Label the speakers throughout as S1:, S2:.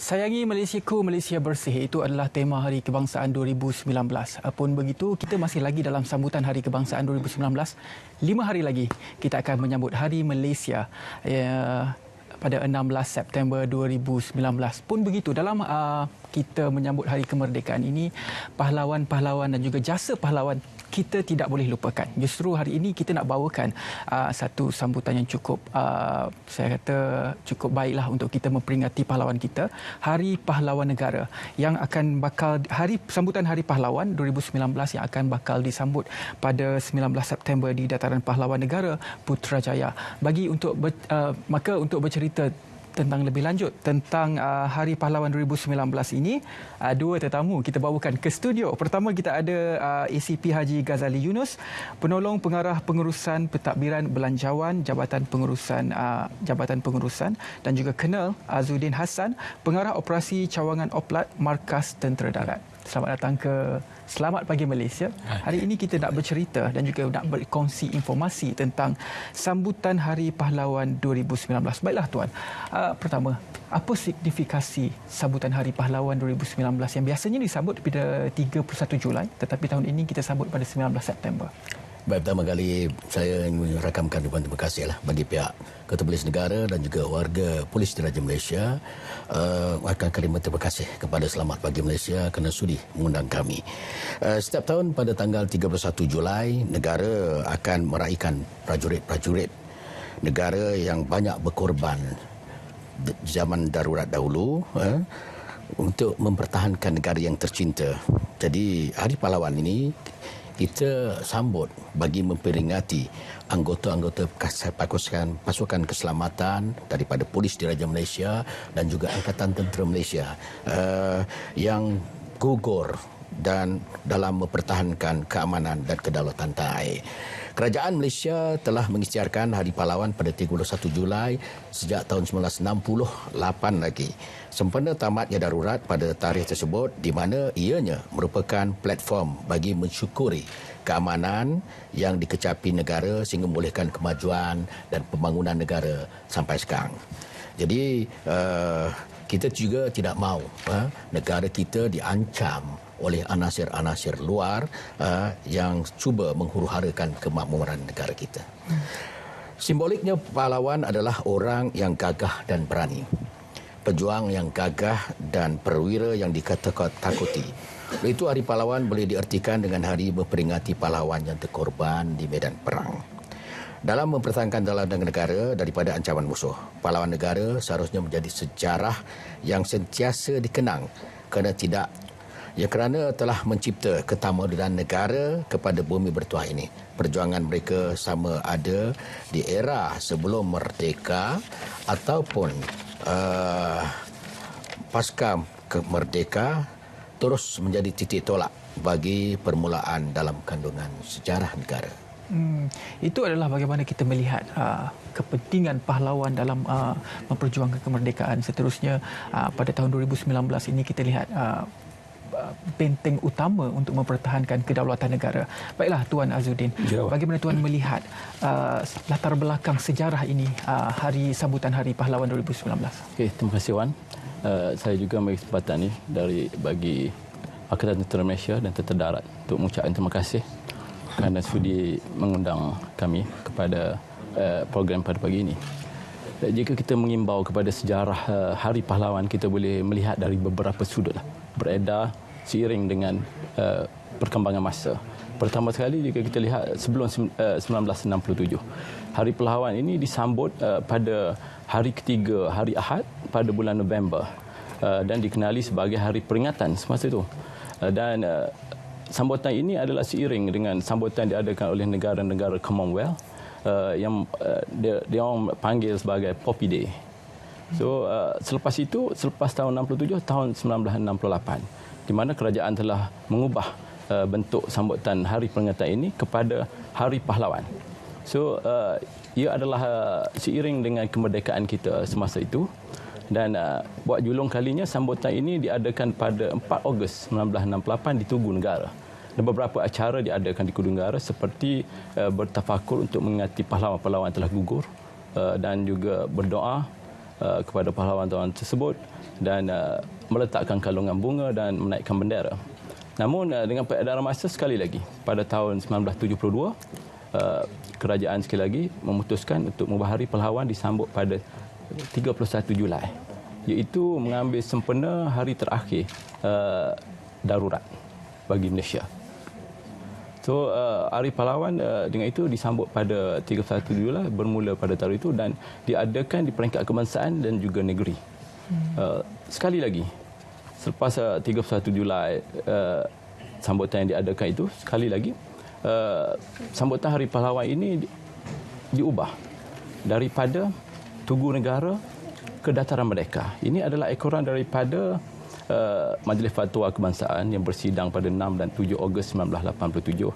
S1: Sayangi Malaysiaku, Malaysia Bersih, itu adalah tema Hari Kebangsaan 2019. Pun begitu, kita masih lagi dalam sambutan Hari Kebangsaan 2019. 5 hari lagi kita akan menyambut Hari Malaysia pada 16 September 2019. Pun begitu, dalam kita menyambut Hari Kemerdekaan ini, pahlawan-pahlawan dan juga jasa pahlawan kita tidak boleh lupakan. Justru hari ini kita nak bawakan satu sambutan yang cukup, saya kata cukup baiklah untuk kita memperingati pahlawan kita, Hari Pahlawan Negara yang akan bakal sambutan Hari Pahlawan 2019 yang akan bakal disambut pada 19 September di Dataran Pahlawan Negara Putrajaya. Maka untuk bercerita tentang lebih lanjut tentang Hari Pahlawan 2019 ini, dua tetamu kita bawakan ke studio. Pertama kita ada ACP Haji Ghazali Yunus, penolong pengarah pengurusan pentadbiran belanjawan Jabatan Pengurusan dan juga Colonel Azudin Hassan, pengarah operasi cawangan Oplat Markas Tentera Darat. Selamat pagi Malaysia. Hari ini kita nak bercerita dan juga nak berkongsi informasi tentang sambutan Hari Pahlawan 2019. Baiklah tuan, pertama, apa signifikasi sambutan Hari Pahlawan 2019 yang biasanya disambut pada 31 Julai tetapi tahun ini kita sambut pada 19 September?
S2: Baik, pertama kali saya ingin merakamkan ucapan terima kasih bagi pihak Ketua Polis Negara dan juga warga Polis Diraja Malaysia. Akan kami terima kasih kepada Selamat Pagi Malaysia kerana sudi mengundang kami. Setiap tahun pada tanggal 31 Julai, negara akan meraihkan prajurit-prajurit negara yang banyak berkorban zaman darurat dahulu untuk mempertahankan negara yang tercinta. Jadi Hari Pahlawan ini kita sambut bagi memperingati anggota-anggota pasukan keselamatan daripada Polis Diraja Malaysia dan juga Angkatan Tentera Malaysia yang gugur dan dalam mempertahankan keamanan dan kedaulatan tanah air. Kerajaan Malaysia telah mengisytiharkan Hari Pahlawan pada 31 Julai sejak tahun 1968 lagi. Sempena tamatnya darurat pada tarikh tersebut di mana ianya merupakan platform bagi mensyukuri keamanan yang dikecapi negara sehingga membolehkan kemajuan dan pembangunan negara sampai sekarang. Jadi kita juga tidak mahu negara kita diancam oleh anasir-anasir luar yang cuba menghuru-harakan kemakmuran negara kita. Simboliknya pahlawan adalah orang yang gagah dan berani. Pejuang yang gagah dan perwira yang dikata-takuti. Oleh itu, Hari Pahlawan boleh diartikan dengan hari memperingati pahlawan yang terkorban di medan perang. Dalam mempertahankan dalam negara daripada ancaman musuh, pahlawan negara seharusnya menjadi sejarah yang sentiasa dikenang kerana telah mencipta ketamadun negara kepada bumi bertuah ini. Perjuangan mereka sama ada di era sebelum merdeka ataupun pasca merdeka terus menjadi titik tolak bagi permulaan dalam kandungan sejarah negara.
S1: Itu adalah bagaimana kita melihat kepentingan pahlawan dalam memperjuangkan kemerdekaan. Seterusnya pada tahun 2019 ini kita lihat benteng utama untuk mempertahankan kedaulatan negara. Baiklah Tuan Azudin, bagaimana Tuan melihat latar belakang sejarah ini, sambutan Hari Pahlawan 2019?
S3: Okey, terima kasih Wan. Saya juga ambil kesempatan ini bagi Angkatan Tentera Malaysia dan Tentera Darat untuk mengucapkan terima kasih kerana sudi mengundang kami kepada program pada pagi ini. Jika kita mengimbau kepada sejarah Hari Pahlawan, kita boleh melihat dari beberapa sudut beredar seiring dengan perkembangan masa. Pertama sekali jika kita lihat sebelum 1967, Hari Pahlawan ini disambut pada hari ketiga, hari Ahad pada bulan November dan dikenali sebagai hari peringatan semasa itu. Dan sambutan ini adalah seiring dengan sambutan diadakan oleh negara-negara Commonwealth yang dia orang panggil sebagai Poppy Day. So selepas tahun 67, tahun 1968 di mana kerajaan telah mengubah bentuk sambutan hari peringatan ini kepada Hari Pahlawan. So ia adalah seiring dengan kemerdekaan kita semasa itu dan buat julung kalinya sambutan ini diadakan pada 4 Ogos 1968 di Tugu Negara. Dan beberapa acara diadakan di Tugu Negara seperti bertafakur untuk mengingati pahlawan-pahlawan telah gugur dan juga berdoa kepada pahlawan-pahlawan tersebut dan meletakkan kalungan bunga dan menaikkan bendera. Namun dengan peredaran masa sekali lagi pada tahun 1972 kerajaan sekali lagi memutuskan untuk mengubah Hari Pahlawan disambut pada 31 Julai, iaitu mengambil sempena hari terakhir darurat bagi Malaysia. So Hari Pahlawan dengan itu disambut pada 31 Julai bermula pada tahun itu dan diadakan di peringkat kebangsaan dan juga negeri. Sekali lagi selepas 31 Julai sambutan yang diadakan itu, sekali lagi sambutan Hari Pahlawan ini diubah daripada Tugu Negara ke Dataran Merdeka. Ini adalah ekoran daripada Majlis Fatwa Kebangsaan yang bersidang pada 6 dan 7 Ogos 1987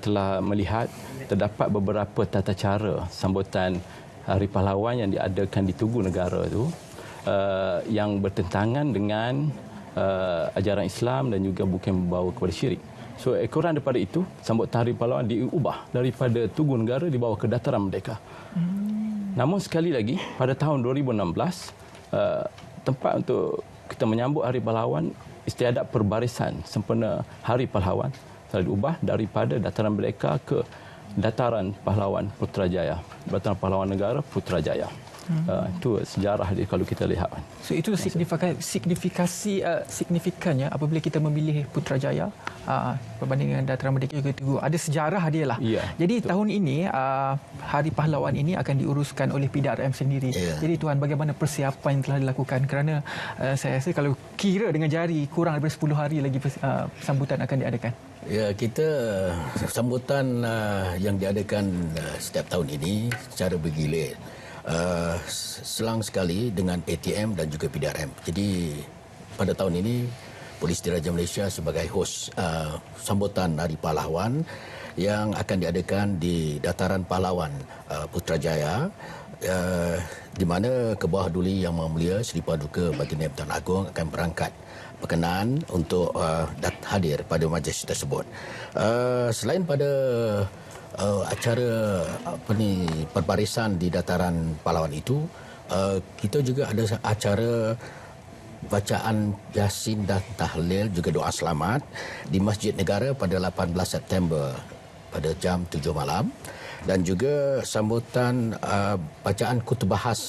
S3: telah melihat terdapat beberapa tata cara sambutan Hari Pahlawan yang diadakan di Tugu Negara itu yang bertentangan dengan ajaran Islam dan juga bukan membawa kepada syirik. So ekoran daripada itu, sambutan Hari Pahlawan diubah daripada Tugu Negara dibawa ke Dataran Merdeka. Namun sekali lagi pada tahun 2016 tempat untuk kita menyambut Hari Pahlawan, istiadat perbarisan sempena Hari Pahlawan telah diubah daripada Dataran Merdeka ke Dataran Pahlawan Putrajaya, Dataran Pahlawan Negara Putrajaya. Itu sejarah dia kalau kita lihat.
S1: So itu signifikannya apabila kita memilih Putrajaya berbanding dengan Dataran Merdeka ke Tugu. Ada sejarah dia lah.
S3: Ya,
S1: jadi
S3: betul.
S1: tahun ini Hari Pahlawan ini akan diuruskan oleh PDRM sendiri.
S2: Ya.
S1: Jadi Tuan, bagaimana persiapan yang telah dilakukan? Kerana saya rasa kalau kira dengan jari kurang daripada 10 hari lagi sambutan akan diadakan.
S2: Ya, kita sambutan yang diadakan setiap tahun ini secara bergilir. Selang sekali dengan ATM dan juga PDRM. Jadi pada tahun ini Polis Diraja Malaysia sebagai hos sambutan Hari Pahlawan yang akan diadakan di Dataran Pahlawan Putrajaya, di mana Kebawah Duli Yang Maha Mulia Seri Paduka Baginda Tuan Agong akan berangkat berkenan untuk hadir pada majlis tersebut. Selain pada acara perbarisan di Dataran Pahlawan itu, kita juga ada acara bacaan Yasin dan Tahlil juga doa selamat di Masjid Negara pada 18 September pada jam 7 malam, dan juga sambutan bacaan khutbah khas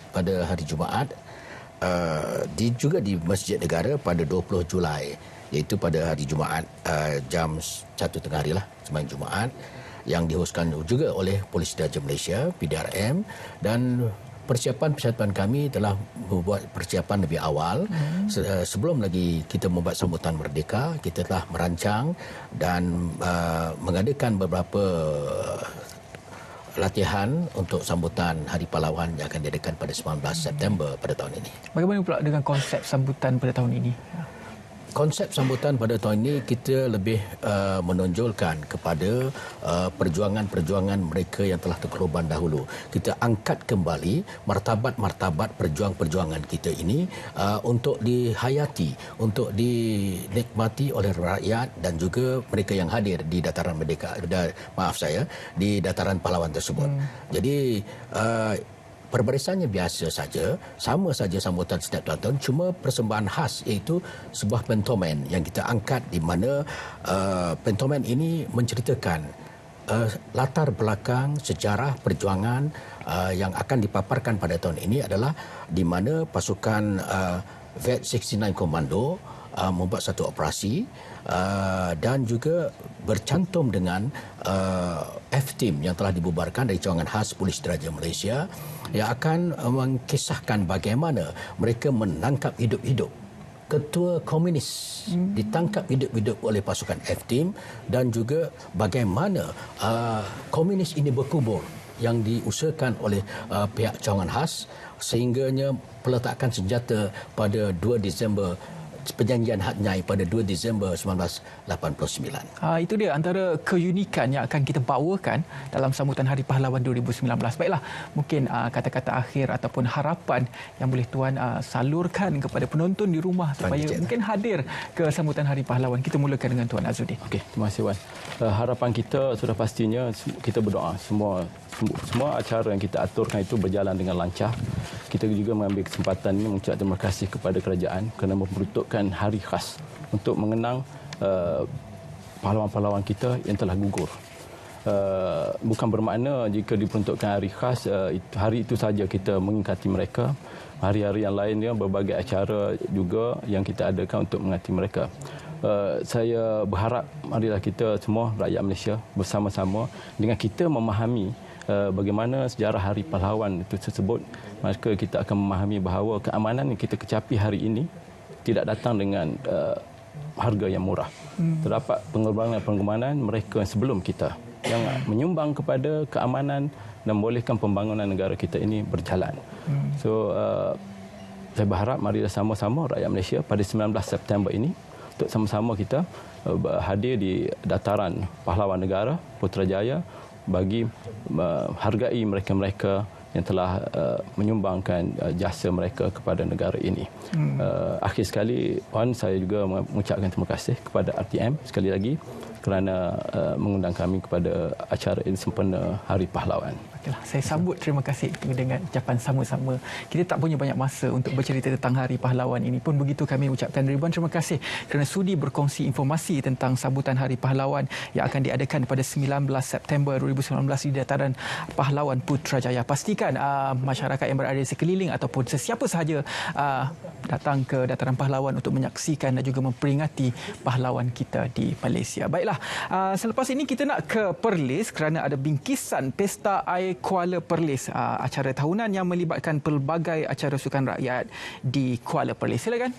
S2: pada hari Jumaat juga di Masjid Negara pada 20 Julai, iaitu pada hari Jumaat jam 1 tengah hari lah, sembahyang Jumaat, yang dihoskan juga oleh Polis Diraja Malaysia, PDRM, dan persiapan kami telah membuat persiapan lebih awal. Sebelum lagi kita membuat sambutan merdeka, kita telah merancang dan mengadakan beberapa latihan untuk sambutan Hari Pahlawan yang akan diadakan pada 19 September pada tahun ini.
S1: Bagaimana pula dengan konsep sambutan pada tahun ini?
S2: Konsep sambutan pada tahun ini kita lebih menonjolkan kepada perjuangan-perjuangan mereka yang telah terkorban dahulu. Kita angkat kembali martabat-martabat perjuangan-perjuangan kita ini untuk dihayati, untuk dinikmati oleh rakyat dan juga mereka yang hadir di Dataran Merdeka, di Dataran Pahlawan tersebut. Jadi perbarisannya biasa saja, sama saja sambutan setiap tahun, cuma persembahan khas iaitu sebuah pentomen yang kita angkat, di mana pentomen ini menceritakan latar belakang sejarah perjuangan yang akan dipaparkan pada tahun ini adalah di mana pasukan VET-69 Komando membuat satu operasi dan juga bercantum dengan F-Team yang telah dibubarkan dari cawangan khas Polis Diraja Malaysia, yang akan mengkisahkan bagaimana mereka menangkap hidup-hidup ketua komunis, ditangkap hidup-hidup oleh pasukan F-Team, dan juga bagaimana komunis ini berkubur yang diusahakan oleh pihak cawangan khas, sehingganya peletakan senjata pada 2 Disember perjanjian Hat Nyai pada 2 Disember 1989.
S1: Itu dia antara keunikan yang akan kita bawakan dalam sambutan Hari Pahlawan 2019. Baiklah, mungkin kata-kata akhir ataupun harapan yang boleh Tuan salurkan kepada penonton di rumah supaya mungkin hadir ke sambutan Hari Pahlawan. Kita mulakan dengan Tuan Azudin.
S3: Okey, terima kasih Wan. Harapan kita sudah pastinya kita berdoa semua acara yang kita aturkan itu berjalan dengan lancar. Kita juga mengambil kesempatan ini mengucap terima kasih kepada kerajaan kerana memperuntukkan hari khas untuk mengenang pahlawan-pahlawan kita yang telah gugur. Bukan bermakna jika diperuntukkan hari khas, hari itu saja kita mengingati mereka. Hari-hari yang lainnya berbagai acara juga yang kita adakan untuk mengingati mereka. Saya berharap marilah kita semua rakyat Malaysia bersama-sama dengan kita memahami bagaimana sejarah Hari Pahlawan itu tersebut, maka kita akan memahami bahawa keamanan yang kita kecapi hari ini tidak datang dengan harga yang murah. Terdapat pengorbanan mereka yang sebelum kita yang menyumbang kepada keamanan dan membolehkan pembangunan negara kita ini berjalan. So, saya berharap marilah sama-sama rakyat Malaysia pada 19 September ini untuk sama-sama kita hadir di dataran pahlawan negara Putrajaya bagi menghargai mereka-mereka yang telah menyumbangkan jasa mereka kepada negara ini. Akhir sekali, Wan, saya juga mengucapkan terima kasih kepada RTM sekali lagi kerana mengundang kami kepada acara ini sempena Hari Pahlawan.
S1: Okeylah, saya sambut terima kasih itu dengan ucapan sama-sama. Kita tak punya banyak masa untuk bercerita tentang Hari Pahlawan ini. Pun begitu kami ucapkan ribuan terima kasih kerana sudi berkongsi informasi tentang sambutan Hari Pahlawan yang akan diadakan pada 19 September 2019 di dataran Pahlawan Putrajaya. Pastikan masyarakat yang berada di sekeliling ataupun sesiapa sahaja datang ke dataran Pahlawan untuk menyaksikan dan juga memperingati pahlawan kita di Malaysia. Baiklah, selepas ini kita nak ke Perlis kerana ada bingkisan Pesta Air Kuala Perlis, acara tahunan yang melibatkan pelbagai acara sukan rakyat di Kuala Perlis. Silakan.